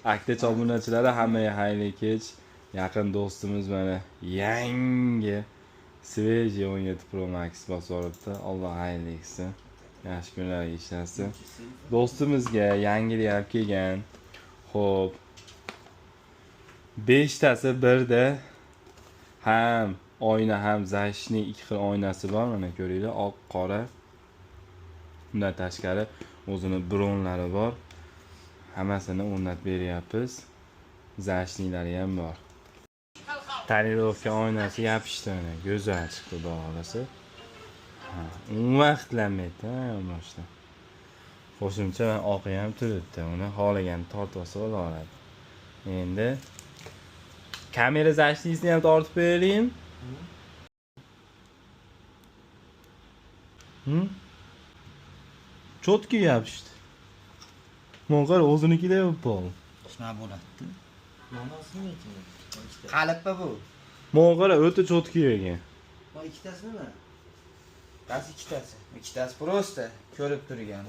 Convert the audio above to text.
Aktaç obunachilari hammaga xayrli kech. Yaqin do'stimiz mana yangi Sveji 17 Pro Max bosib olibdi. Alloh xayrli qilsin. Yaxshi kunlarga ishlasin. Do'stimizga yangilik olib kelgan. Xo'p. 5 tasi birda ham oyna ham zashning ikki xil oynasi bor. Mana ko'ringlar, oq, qora. Undan tashqari o'zini bronlari bor. Hammasini o'rnatib beryapmiz. Zashnilari ham bor. Tonirovka oynasi yopishdi mana, go'zal chiqdi xudo Ha, vaqtlanmaydi, yo'lmoshda. Qo'shimcha oqi ham turibdi. Uni xohlagan tortib olsa bo'ladi. Endi kamera zashnisini ham tortib berayim. Chotki yopishdi. Mo'g'ar o'zinikida yo'q. Shunaqa bo'ladi. Qalibmi bu? Mo'g'ar o'ta chotki ekan. Bu ikkitasi nima? Qaysi ikkitasi? Ikkitasi prosta ko'rib turgan.